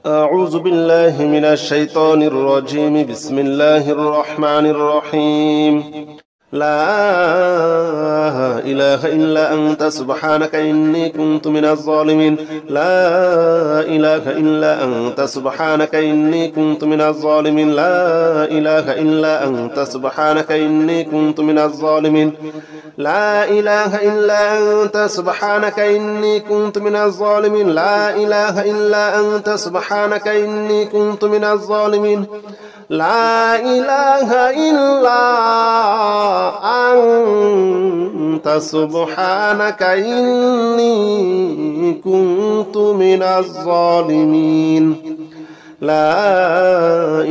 أعوذ بالله من الشيطان الرجيم. بسم الله الرحمن الرحيم. لا إله إلا أنت سبحانك إني كنت من الظالمين. لا إله إلا أنت سبحانك إني كنت من الظالمين. لا إله إلا أنت سبحانك إني كنت من الظالمين. لا إله إلا أنت سبحانك إني كنت من الظالمين. لا إله إلا أنت سبحانك إني كنت من الظالمين. لا إله إلا أنت سبحانك إني كنت من الظالمين. لا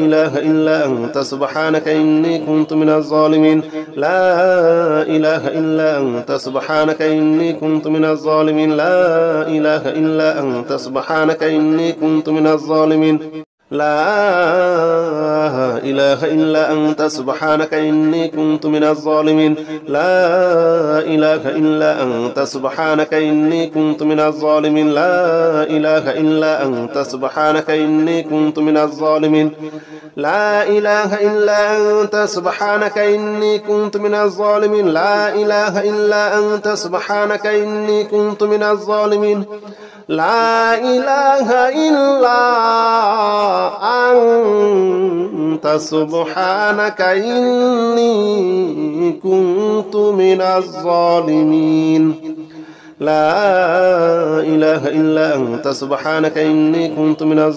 إله إلا أنت سبحانك إني كنت من الظالمين. لا إله إلا أنت سبحانك إني كنت من الظالمين. لا إله إلا أنت سبحانك إني كنت من الظالمين. لا إله إلا أنت سبحانك إني كنت من الظالمين. لا إله إلا أنت سبحانك إني كنت من الظالمين. لا إله إلا أنت سبحانك إني كنت من الظالمين. لا إله إلا أنت سبحانك إني كنت من الظالمين. لا إله إلا أنت سبحانك إني كنت من الظالمين. لا إله إلا أنت سبحانك إني كنت من الظالمين. لا إله إلا أنت سبحانك إني كنت من الظالمين.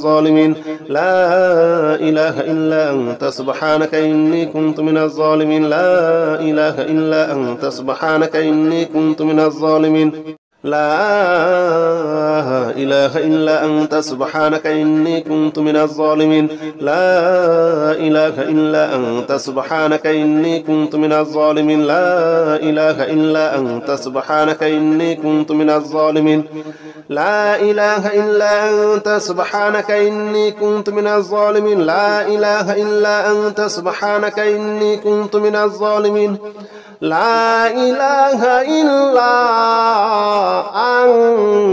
لا إله إلا أنت سبحانك إني كنت من الظالمين. لا إله إلا أنت سبحانك إني كنت من الظالمين. لا إله إلا أنت سبحانك إني كنت من الظالمين. لا إله إلا أنت سبحانك إني كنت من الظالمين. لا إله إلا أنت سبحانك إني كنت من الظالمين. لا إله إلا أنت سبحانك إني كنت من الظالمين. لا إله إلا أنت سبحانك إني كنت من الظالمين. لا إله إلا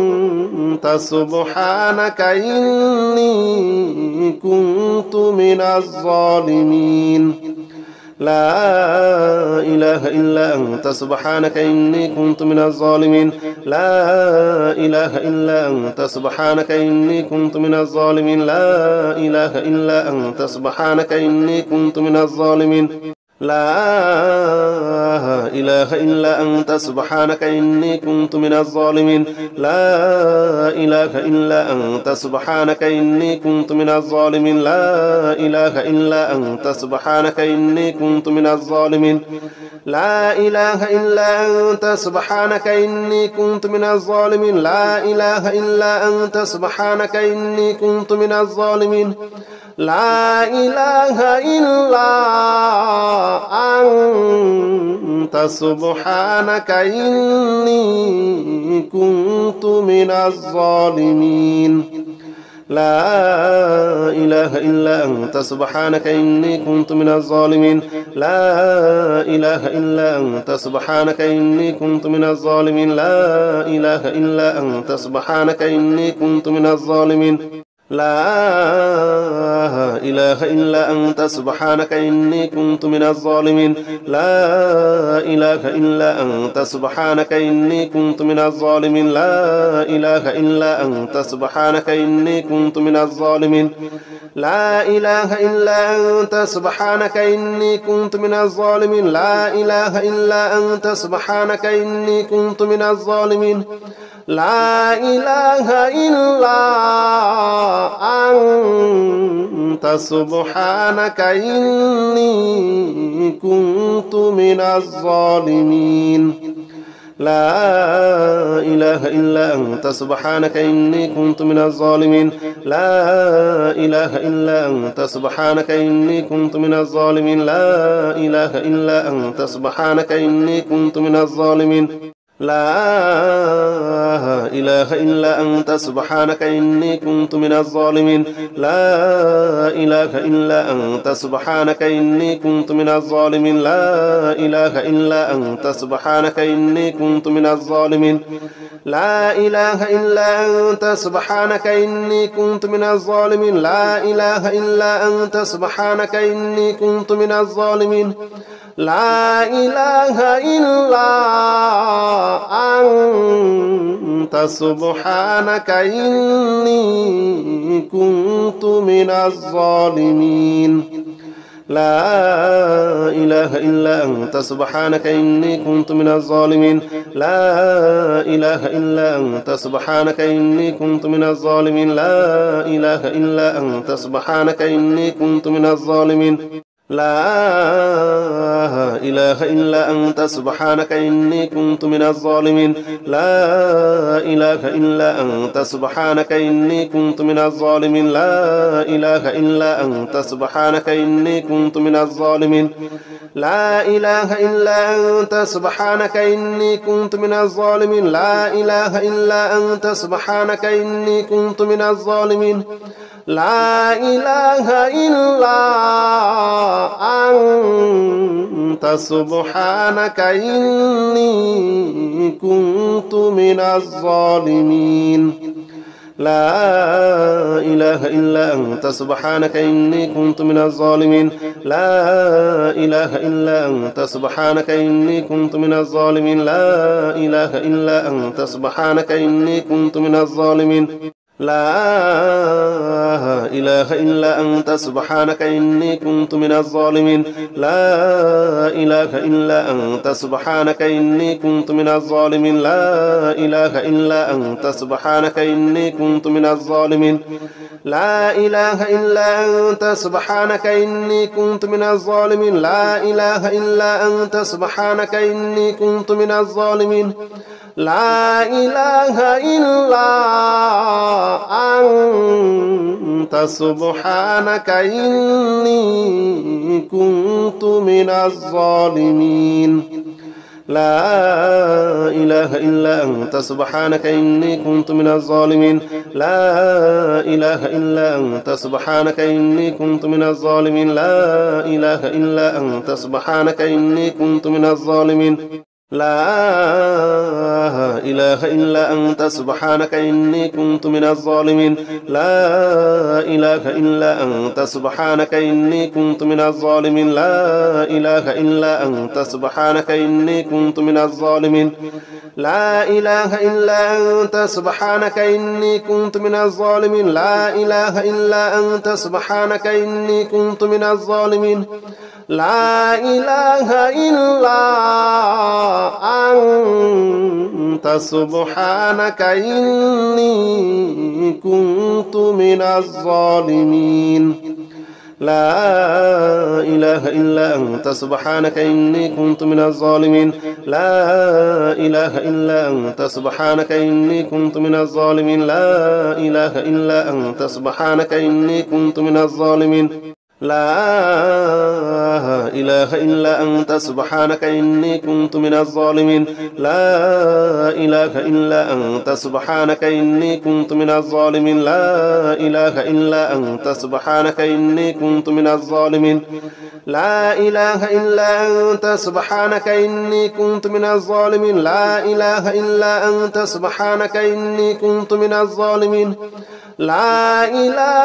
أنت سبحانك إني كنت من الظالمين. لا إله إلا أنت سبحانك إني كنت من الظالمين. لا إله إلا أنت سبحانك إني كنت من الظالمين. لا إله إلا أنت سبحانك إني كنت من الظالمين. لا إله إلا أنت سبحانك إني كنت من الظالمين. لا إله إلا أنت سبحانك إني كنت من الظالمين. لا إله إلا أنت سبحانك إني كنت من الظالمين. لا إله إلا أنت سبحانك إني كنت من الظالمين. لا إله إلا أنت سبحانك إني كنت من الظالمين. لا إله إلا أنت سبحانك إني كنت من الظالمين. لا إله إلا أنت سبحانك إني كنت من الظالمين. لا إله إلا أنت سبحانك إني كنت من الظالمين. لا إله إلا أنت سبحانك إني كنت من الظالمين. لا إله إلا أنت سبحانك إني كنت من الظالمين. لا إله إلا أنت سبحانك إني كنت من الظالمين. لا إله إلا أنت سبحانك إني كنت من الظالمين. لا إله إلا أنت سبحانك إني كنت من الظالمين. لا إله إلا أنت سبحانك إني كنت من الظالمين. لا إله إلا أنت سبحانك إني كنت من الظالمين. لا إله إلا أنت سبحانك إني كنت من الظالمين. لا إله إلا أنت سبحانك إني كنت من الظالمين. لا إله إلا أنت سبحانك إني كنت من الظالمين. لا إله إلا أنت سبحانك إني كنت من الظالمين. لا إله إلا أنت سبحانك إني كنت من الظالمين. لا إله إلا أنت سبحانك إني كنت من الظالمين. لا إله إلا أنت سبحانك إني كنت من الظالمين لا إله إلا أنت سبحانك إني كنت من الظالمين لا إله إلا أنت سبحانك إني كنت من الظالمين لا إله إلا أنت سبحانك إني كنت من الظالمين لا إله إلا أنت سبحانك إني كنت من الظالمين لا إله إلا أنت سبحانك إني كنت من الظالمين لا إله إلا أنت سبحانك إني كنت من الظالمين لا إله إلا أنت سبحانك إني كنت من الظالمين لا إله إلا أنت سبحانك إني كنت من الظالمين لا إله إلا أنت سبحانك إني كنت من الظالمين لا إله إلا أنت سبحانك إني كنت من الظالمين لا إله إلا أنت سبحانك إني كنت من الظالمين لا إله إلا أنت سبحانك إني كنت من الظالمين لا إله إلا أنت سبحانك إني كنت من الظالمين لا إله إلا أنت سبحانك إني كنت من الظالمين لا إله إلا أنت سبحانك إني كنت من الظالمين لا إله إلا أنت سبحانك إني كنت من الظالمين لا إله إلا أنت سبحانك إني كنت من الظالمين لا إله إلا أنت سبحانك إني كنت من الظالمين لا إله إلا أنت سبحانك إني كنت من الظالمين لا إله إلا أنت سبحانك إني كنت من الظالمين لا إله إلا أنت سبحانك إني كنت من الظالمين لا إله إلا أنت سبحانك إني كنت من الظالمين لا إله إلا أنت سبحانك إني كنت من الظالمين لا إله إلا أنت سبحانك إني كنت من الظالمين لا إله إلا أنت سبحانك إني كنت من الظالمين لا إله إلا أنت سبحانك إني كنت من الظالمين لا إله إلا أنت سبحانك إني كنت من الظالمين لا إله إلا أنت سبحانك إني كنت من الظالمين لا إله إلا أنت سبحانك إني كنت من الظالمين لا إله إلا أنت سبحانك إني كنت من الظالمين لا إله إلا أنت سبحانك إني كنت من الظالمين لا إله إلا أنت سبحانك إني كنت من الظالمين لا إله إلا أنت سبحانك إني كنت من الظالمين لا إله إلا أنت سبحانك إني كنت من الظالمين لا إله إلا أنت سبحانك إني كنت من الظالمين لا إله إلا أنت سبحانك إني كنت من الظالمين لا إله إلا أنت سبحانك إني كنت من الظالمين لا إله إلا أنت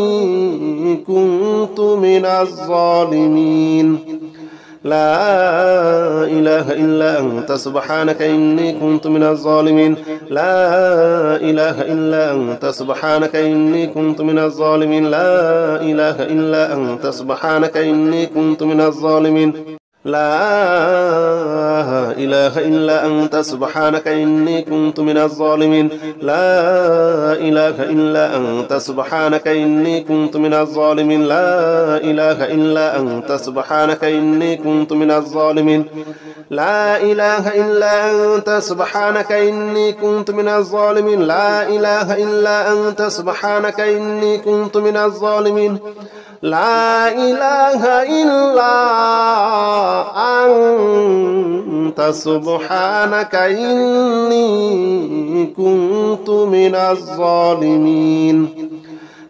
سبحانك إني كنت من الظالمين لا إله إلا أنت سبحانك إني كنت من الظالمين لا إله إلا أنت سبحانك إني كنت من الظالمين لا إله إلا أنت سبحانك إني كنت من الظالمين لا إله إلا أنت سبحانك إني كنت من الظالمين لا إله إلا أنت سبحانك إني كنت من الظالمين لا إله إلا أنت سبحانك إني كنت من الظالمين لا إله إلا أنت سبحانك إني كنت من الظالمين لا إله إلا أنت سبحانك إني كنت من الظالمين لا إله إلا أنت سبحانك إني كنت من الظالمين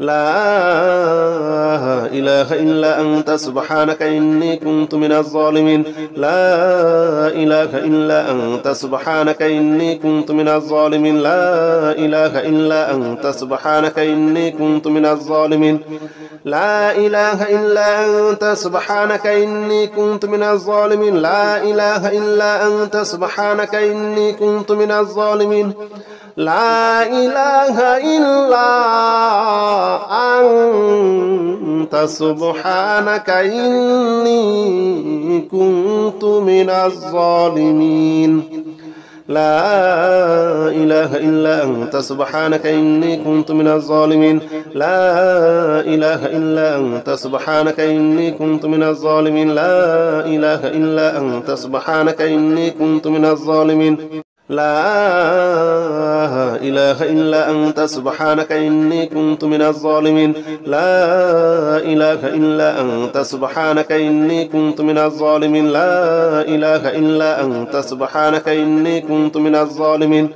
لا إله إلا أنت سبحانك إني كنت من الظالمين لا إله إلا أنت سبحانك إني كنت من الظالمين لا إله إلا أنت سبحانك إني كنت من الظالمين لا إله إلا أنت سبحانك إني كنت من الظالمين لا إله إلا أنت سبحانك إني كنت من الظالمين لا إله إلا أنت سبحانك إني كنت من الظالمين لا إله إلا أنت سبحانك إني كنت من الظالمين لا إله إلا أنت سبحانك إني كنت من الظالمين لا إله إلا أنت سبحانك إني كنت من الظالمين لا إله إلا أنت سبحانك إني كنت من الظالمين لا إله إلا أنت سبحانك إني كنت من الظالمين لا إله إلا أنت سبحانك إني كنت من الظالمين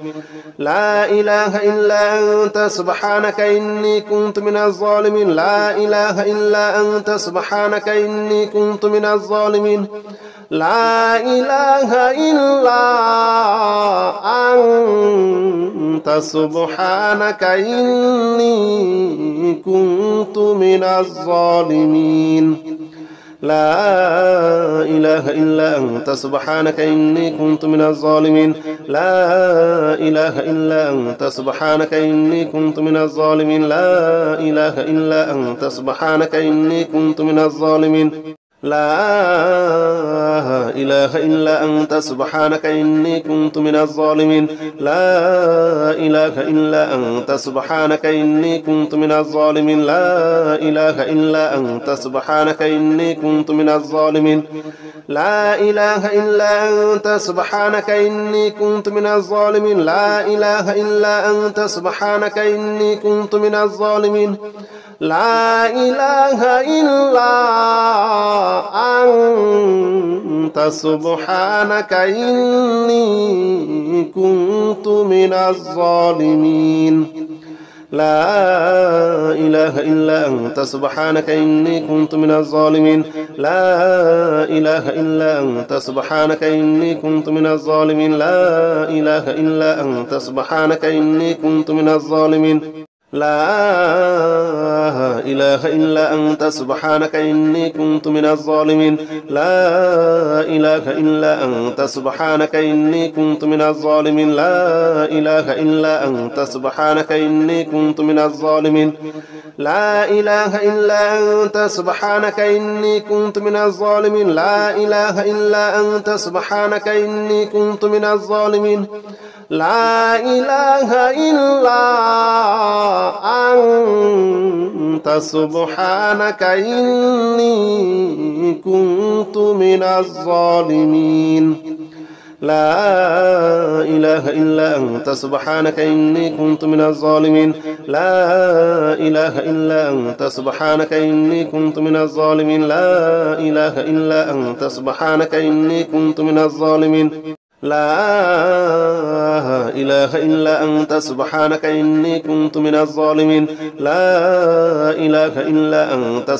لا إله إلا أنت سبحانك إني كنت من الظالمين لا إله إلا أنت سبحانك إني كنت من الظالمين لا إله إلا أنت سبحانك إني كنت من الظالمين لا إله إلا أنت سبحانك إني كنت من الظالمين لا إله إلا أنت سبحانك إني كنت من الظالمين لا إله إلا أنت سبحانك إني كنت من الظالمين لا إله إلا أنت سبحانك إني كنت من الظالمين لا إله إلا أنت سبحانك إني كنت من الظالمين لا إله إلا أنت سبحانك إني كنت من الظالمين لا إله إلا أنت سبحانك إني كنت من الظالمين لا إله إلا أنت سبحانك إني كنت من الظالمين لا إله إلا أنت سبحانك إني كنت من الظالمين لا إله إلا أنت سبحانك إني كنت من الظالمين لا إله إلا أنت سبحانك إني كنت من الظالمين لا إله إلا أنت سبحانك إني كنت من الظالمين لا إله إلا أنت سبحانك إني كنت من الظالمين لا إله إلا أنت سبحانك إني كنت من الظالمين لا إله إلا أنت سبحانك إني كنت من الظالمين لا إله إلا أنت سبحانك إني كنت من الظالمين لا إله إلا أنت سبحانك إني كنت من الظالمين لا إله إلا أنت سبحانك إني كنت من الظالمين لا إله إلا أنت سبحانك إني كنت من الظالمين لا إله إلا أنت سبحانك إني كنت من الظالمين لا إله إلا أنت سبحانك إني كنت من الظالمين لا إله إلا أنت سبحانك إني كنت من الظالمين لا إله إلا أنت سبحانك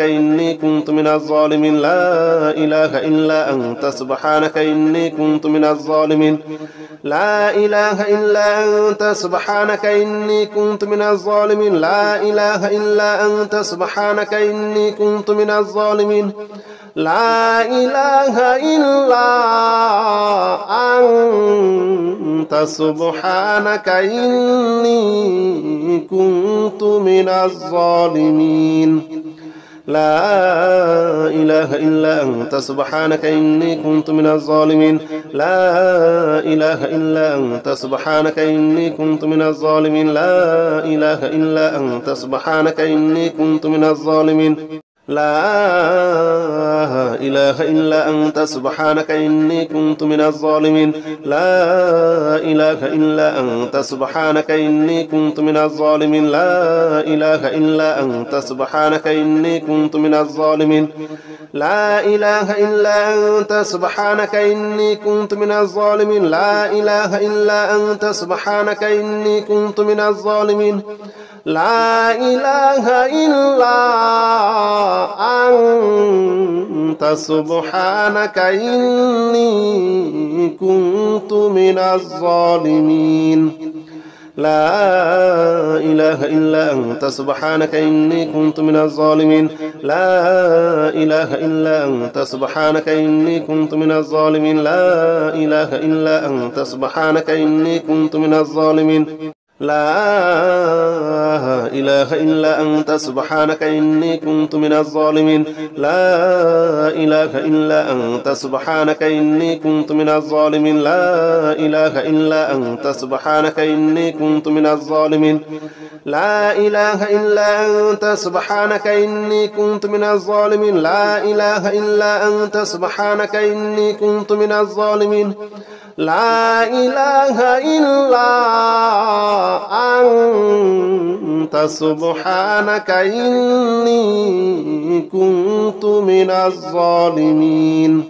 إني كنت من الظالمين لا إله إلا أنت سبحانك إني كنت من الظالمين لا إله إلا أنت سبحانك إني كنت من الظالمين لا إله إلا أنت سبحانك إني كنت من الظالمين لا إله إلا أنت سبحانك إني كنت من الظالمين لا إله إلا أنت سبحانك إني كنت من الظالمين لا إله إلا أنت سبحانك إني كنت من الظالمين لا إله إلا أنت سبحانك إني كنت من الظالمين لا إله إلا أنت سبحانك إني كنت من الظالمين لا إله إلا أنت سبحانك إني كنت من الظالمين لا إله إلا أنت سبحانك إني كنت من الظالمين لا إله إلا أنت سبحانك إني كنت من الظالمين لا إله إلا أنت سبحانك إني كنت من الظالمين لا إله إلا أنت سبحانك إني كنت من الظالمين لا إله إلا أنت سبحانك إني كنت من الظالمين لا إله إلا أنت سبحانك إني كنت من الظالمين لا إله إلا أنت سبحانك إني كنت من الظالمين لا إله إلا أنت سبحانك إني كنت من الظالمين لا إله إلا أنت سبحانك إني كنت من الظالمين لا إله إلا أنت سبحانك إني كنت من الظالمين لا إله إلا أنت سبحانك إني كنت من الظالمين لا إله إلا أنت سبحانك إني كنت من الظالمين لا إله إلا أنت سبحانك إني كنت من الظالمين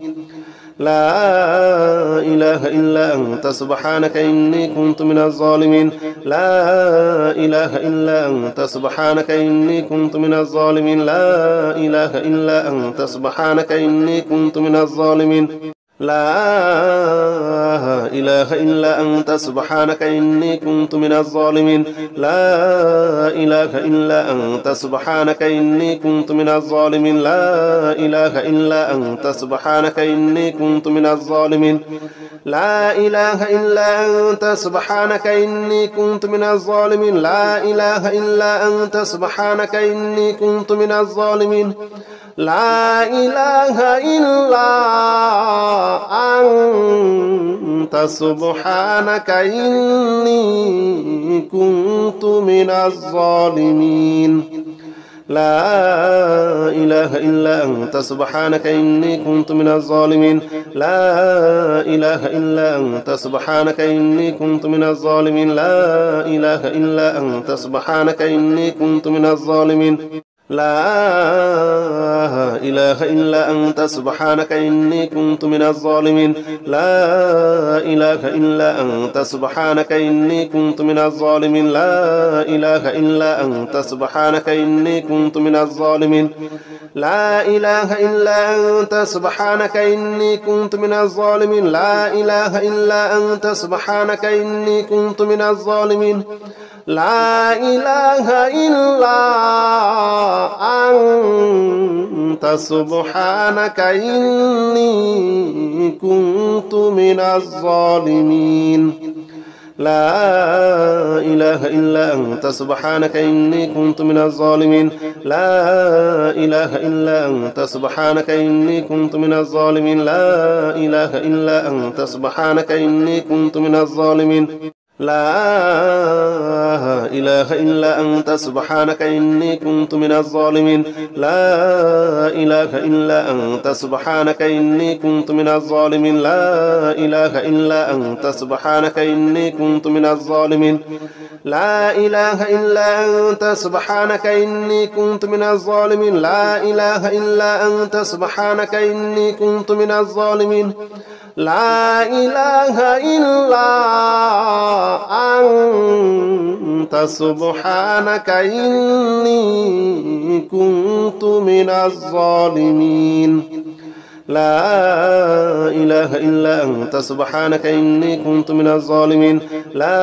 لا إله إلا أنت سبحانك إني كنت من الظالمين لا إله إلا أنت سبحانك إني كنت من الظالمين لا إله إلا أنت سبحانك إني كنت من الظالمين لا إله إلا أنت سبحانك إني كنت من الظالمين لا إله إلا أنت سبحانك إني كنت من الظالمين لا إله إلا أنت سبحانك إني كنت من الظالمين لا إله إلا أنت سبحانك إني كنت من الظالمين لا إله إلا أنت سبحانك إني كنت من الظالمين لا إله إلا أنت سبحانك إني كنت من الظالمين لا إله إلا أنت سبحانك إني كنت من الظالمين لا إله إلا أنت سبحانك إني كنت من الظالمين لا إله إلا أنت سبحانك إني كنت من الظالمين لا إله إلا أنت سبحانك إني كنت من الظالمين لا إله إلا أنت سبحانك إني كنت من الظالمين لا إله إلا أنت سبحانك إني كنت من الظالمين لا إله إلا أنت سبحانك إني كنت من الظالمين لا إله إلا أنت سبحانك إني كنت من الظالمين لا إله إلا أنت سبحانك إني كنت من الظالمين لا إله إلا أنت سبحانك إني كنت من الظالمين لا إله إلا أنت سبحانك إني كنت من الظالمين لا إله إلا أنت سبحانك إني كنت من الظالمين لا إله إلا أنت سبحانك إني كنت من الظالمين لا إله إلا أنت سبحانك إني كنت من الظالمين لا إله إلا أنت سبحانك إني كنت من الظالمين لا إله إلا أنت سبحانك إني كنت من الظالمين لا إله إلا أنت سبحانك إني كنت من الظالمين لا إله إلا أنت سبحانك إني كنت من الظالمين لا إله إلا أنت سبحانك إني كنت من الظالمين لا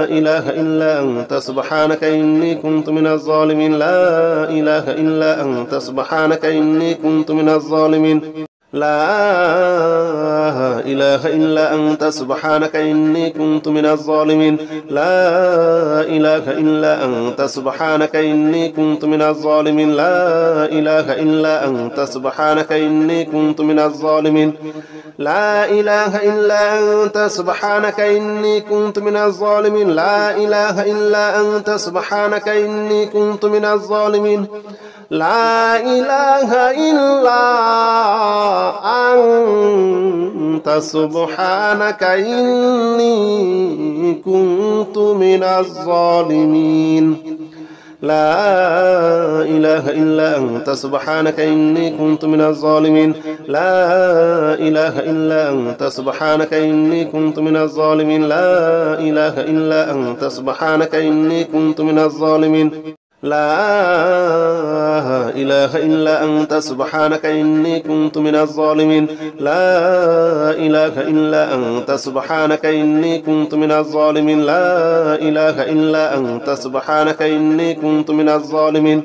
إله إلا أنت سبحانك إني كنت من الظالمين لا إله إلا أنت سبحانك إني كنت من الظالمين لا إله إلا أنت سبحانك إني كنت من الظالمين لا إله إلا أنت سبحانك إني كنت من الظالمين لا إله إلا أنت سبحانك إني كنت من الظالمين لا إله إلا أنت سبحانك إني كنت من الظالمين لا إله إلا أنت سبحانك إني كنت من الظالمين لا إله إلا أنت سبحانك إني كنت من الظالمين لا إله إلا أنت سبحانك إني كنت من الظالمين لا إله إلا أنت سبحانك إني كنت من الظالمين لا إله إلا أنت سبحانك إني كنت من الظالمين لا إله إلا أنت سبحانك إني كنت من الظالمين لا إله إلا أنت سبحانك إني كنت من الظالمين لا إله إلا أنت سبحانك إني كنت من الظالمين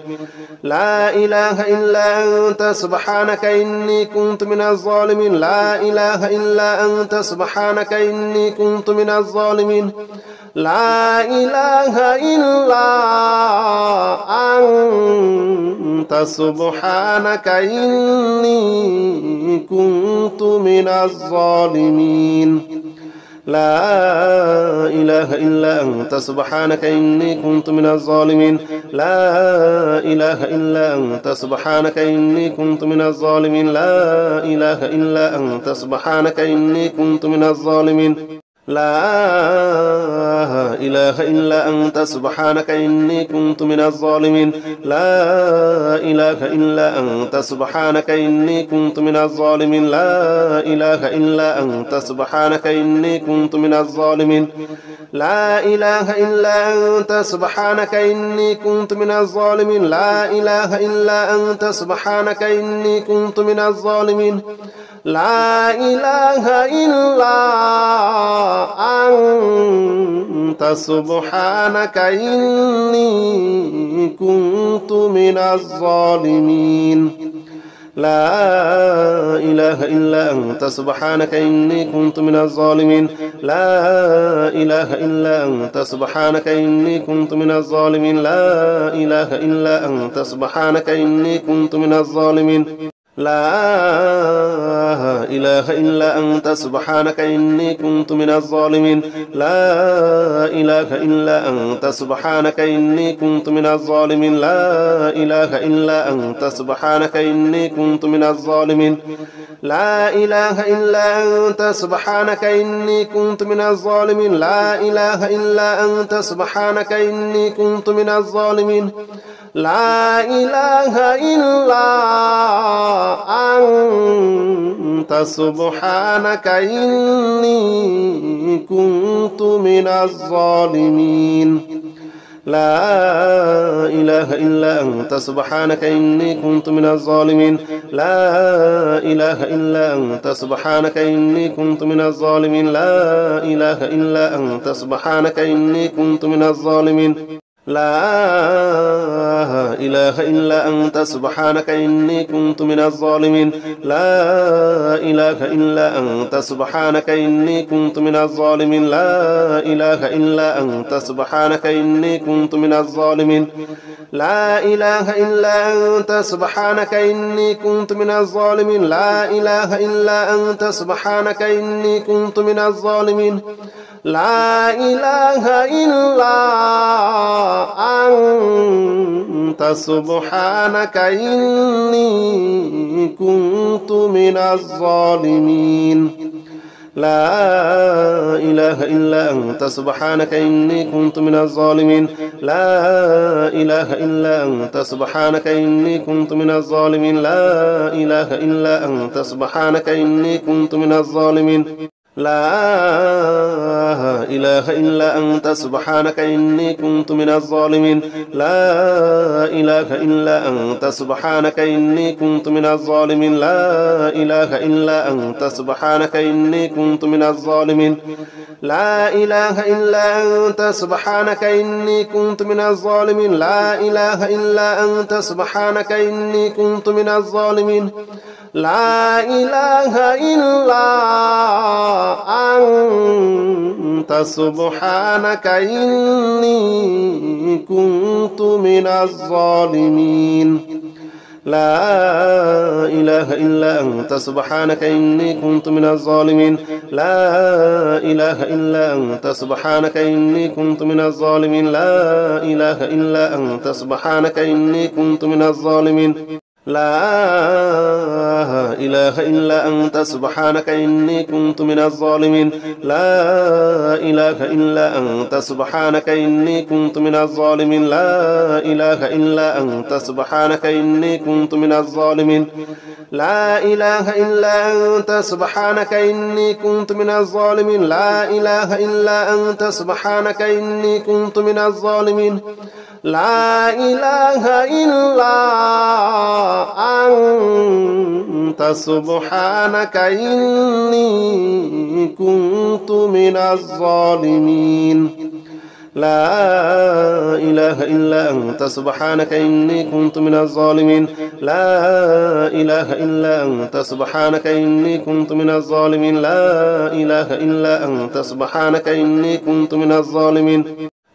لا إله إلا أنت سبحانك إني كنت من الظالمين لا إله إلا أنت سبحانك إني كنت من الظالمين لا إله إلا أنت سبحانك إني كنت من الظالمين لا إله إلا أنت سبحانك إني كنت من الظالمين لا إله إلا أنت سبحانك إني كنت من الظالمين لا إله إلا أنت سبحانك إني كنت من الظالمين لا إله إلا أنت سبحانك إني كنت من الظالمين لا إله إلا أنت سبحانك إني كنت من الظالمين لا إله إلا أنت سبحانك إني كنت من الظالمين لا إله إلا أنت سبحانك إني كنت من الظالمين لا إله إلا أنت سبحانك إني كنت من الظالمين لا إله إلا أنت سبحانك إني كنت من الظالمين لا إله إلا أنت سبحانك إني كنت من الظالمين لا إله إلا أنت سبحانك إني كنت من الظالمين لا إله إلا أنت سبحانك إني كنت من الظالمين لا إله إلا أنت سبحانك إني كنت من الظالمين لا إله إلا أنت سبحانك إني كنت من الظالمين لا إله إلا أنت سبحانك إني كنت من الظالمين لا إله إلا أنت سبحانك إني كنت من الظالمين لا إله إلا أنت سبحانك إني كنت من الظالمين لا إله إلا أنت سبحانك إني كنت من الظالمين لا إله إلا أنت سبحانك إني كنت من الظالمين لا إله إلا أنت سبحانك إني كنت من الظالمين لا إله إلا أنت سبحانك إني كنت من الظالمين لا إله إلا أنت سبحانك إني كنت من الظالمين لا إله إلا أنت سبحانك إني كنت من الظالمين لا إله إلا أنت سبحانك إني كنت من الظالمين لا إله إلا أنت سبحانك إني كنت من الظالمين لا إله إلا أنت سبحانك إني كنت من الظالمين لا إله إلا أنت سبحانك إني كنت من الظالمين لا إله إلا أنت سبحانك إني كنت من الظالمين لا إله إلا أنت سبحانك إني كنت من الظالمين لا إله إلا أنت سبحانك إني كنت من الظالمين لا إله إلا أنت سبحانك إني كنت من الظالمين لا إله إلا أنت سبحانك إني كنت من الظالمين لا إله إلا أنت سبحانك إني كنت من الظالمين لا إله إلا أنت سبحانك إني كنت من الظالمين لا إله إلا أنت سبحانك إني كنت من الظالمين لا إله إلا أنت سبحانك إني كنت من الظالمين لا إله إلا أنت سبحانك إني كنت من الظالمين لا إله إلا أنت سبحانك إني كنت من الظالمين لا إله إلا أنت سبحانك إني كنت من الظالمين لا إله إلا أنت سبحانك إني كنت من الظالمين لا إله إلا أنت سبحانك إني كنت من الظالمين لا إله إلا أنت سبحانك إني كنت من الظالمين لا إله إلا أنت سبحانك إني كنت من الظالمين لا إله إلا أنت سبحانك إني كنت من الظالمين لا إله إلا أنت سبحانك إني كنت من الظالمين لا إله إلا أنت سبحانك إني كنت من الظالمين لا إله إلا أنت سبحانك إني كنت من الظالمين لا إله إلا أنت سبحانك إني كنت من الظالمين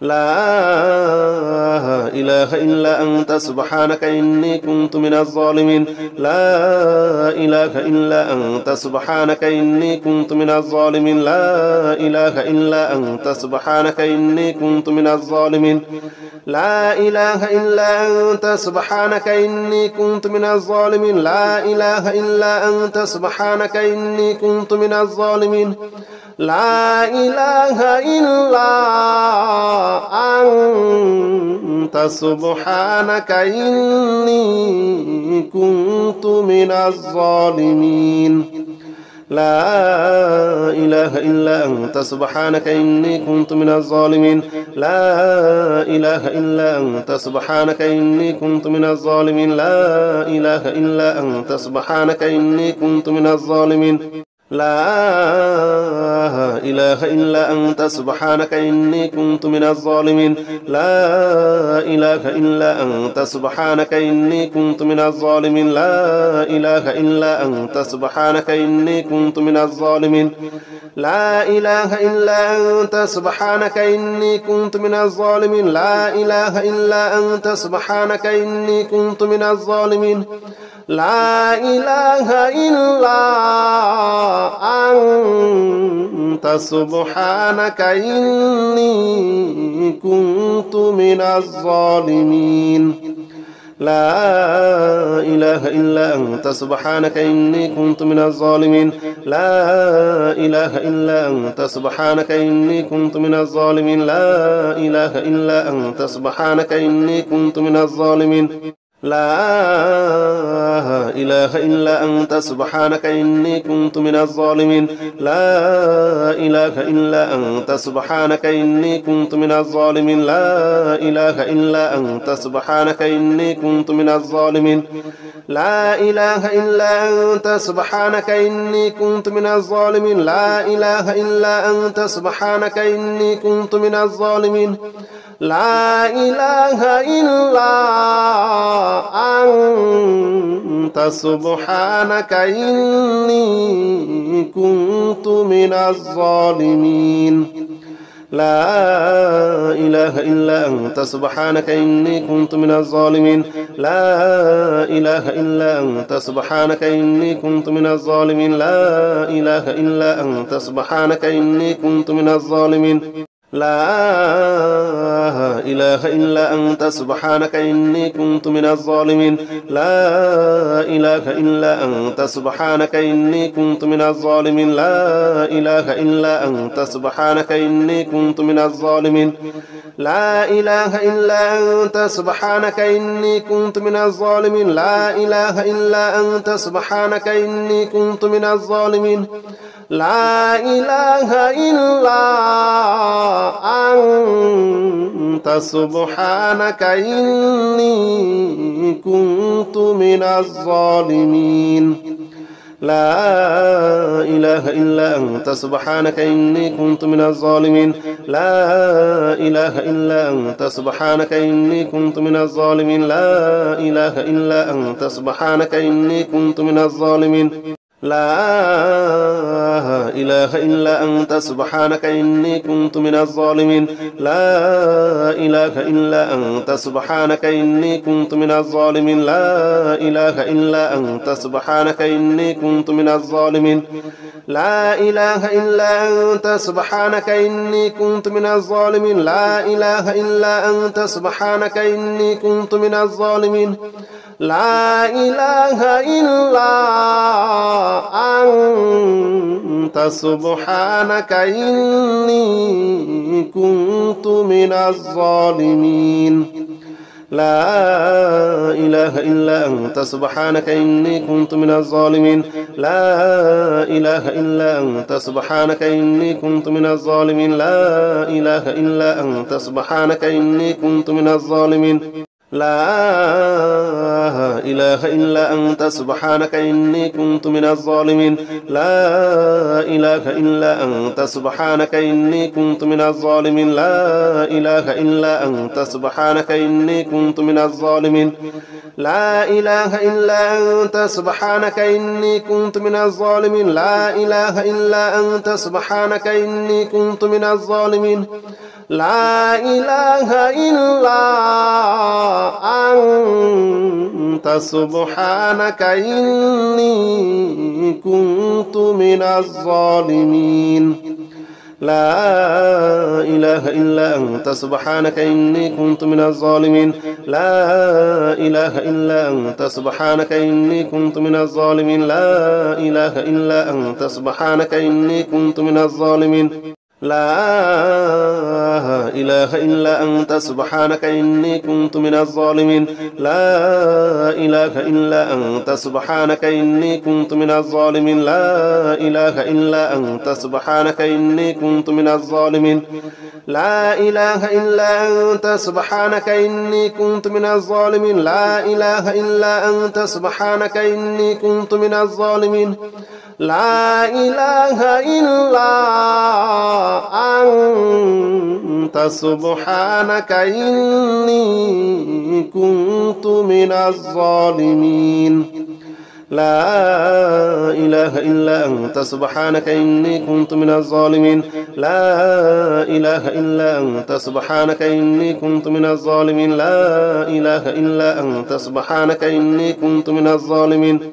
لا إله إلا أنت سبحانك إني كنت من الظالمين لا إله إلا أنت سبحانك إني كنت من الظالمين لا إله إلا أنت سبحانك إني كنت من الظالمين لا إله إلا أنت سبحانك إني كنت من الظالمين لا إله إلا أنت سبحانك إني كنت من الظالمين لا إله إلا أنت سبحانك إني كنت من الظالمين لا إله إلا أنت سبحانك إني كنت من الظالمين لا إله إلا أنت سبحانك إني كنت من الظالمين لا إله إلا أنت سبحانك إني كنت من الظالمين لا إله إلا أنت سبحانك إني كنت من الظالمين لا إله إلا أنت سبحانك إني كنت من الظالمين لا إله إلا أنت سبحانك إني كنت من الظالمين لا إله إلا أنت سبحانك إني كنت من الظالمين لا إله إلا أنت سبحانك إني كنت من الظالمين لا إله إلا أنت سبحانك إني كنت من الظالمين لا إله إلا أنت سبحانك إني كنت من الظالمين لا إله إلا أنت سبحانك إني كنت من الظالمين لا إله إلا أنت سبحانك إني كنت من الظالمين لا إله إلا أنت سبحانك إني كنت من الظالمين لا إله إلا أنت سبحانك إني كنت من الظالمين لا إله إلا أنت سبحانك إني كنت من الظالمين لا إله إلا أنت سبحانك إني كنت من الظالمين لا إله إلا أنت سبحانك إني كنت من الظالمين لا إله إلا أنت سبحانك إني كنت من الظالمين لا إله إلا أنت سبحانك إني كنت من الظالمين لا إله إلا أنت سبحانك إني كنت من الظالمين لا إله إلا أنت سبحانك إني كنت من الظالمين لا إله إلا أنت سبحانك إني كنت من الظالمين لا إله إلا أنت سبحانك إني كنت من الظالمين لا إله إلا أنت سبحانك إني كنت من الظالمين لا إله إلا أنت سبحانك إني كنت من الظالمين لا إله إلا أنت سبحانك إني كنت من الظالمين لا إله إلا أنت سبحانك إني كنت من الظالمين لا إله إلا أنت سبحانك إني كنت من الظالمين لا إله إلا أنت سبحانك إني كنت من الظالمين لا إله إلا أنت سبحانك إني كنت من الظالمين لا إله إلا أنت سبحانك إني كنت من الظالمين لا إله إلا أنت سبحانك إني كنت من الظالمين لا إله إلا أنت سبحانك إني كنت من الظالمين لا إله إلا أنت سبحانك إني كنت من الظالمين لا إله إلا أنت سبحانك إني كنت من الظالمين لا إله إلا أنت سبحانك إني كنت من الظالمين لا إله إلا أنت سبحانك إني كنت من الظالمين لا إله إلا أنت سبحانك إني كنت من الظالمين لا إله إلا أنت سبحانك إني كنت من الظالمين لا إله إلا أنت سبحانك إني كنت من الظالمين لا إله إلا أنت سبحانك إني كنت من الظالمين لا إله إلا أنت سبحانك إني كنت من الظالمين لا إله إلا أنت سبحانك إني كنت من الظالمين لا إله إلا أنت سبحانك إني كنت من الظالمين لا إله إلا أنت سبحانك إني كنت من الظالمين لا إله إلا أنت سبحانك إني كنت من الظالمين لا إله إلا أنت سبحانك إني كنت من الظالمين لا إله إلا أنت سبحانك إني كنت من الظالمين لا إله إلا أنت سبحانك إني كنت من الظالمين لا إله إلا أنت سبحانك إني كنت من الظالمين لا إله إلا أنت سبحانك إني كنت من الظالمين لا إله إلا أنت سبحانك إني كنت من الظالمين لا إله إلا أنت سبحانك إني كنت من الظالمين لا إله إلا أنت سبحانك إني كنت من الظالمين لا إله إلا أنت سبحانك إني كنت من الظالمين لا إله إلا أنت سبحانك إني كنت من الظالمين لا إله إلا أنت سبحانك إني كنت من الظالمين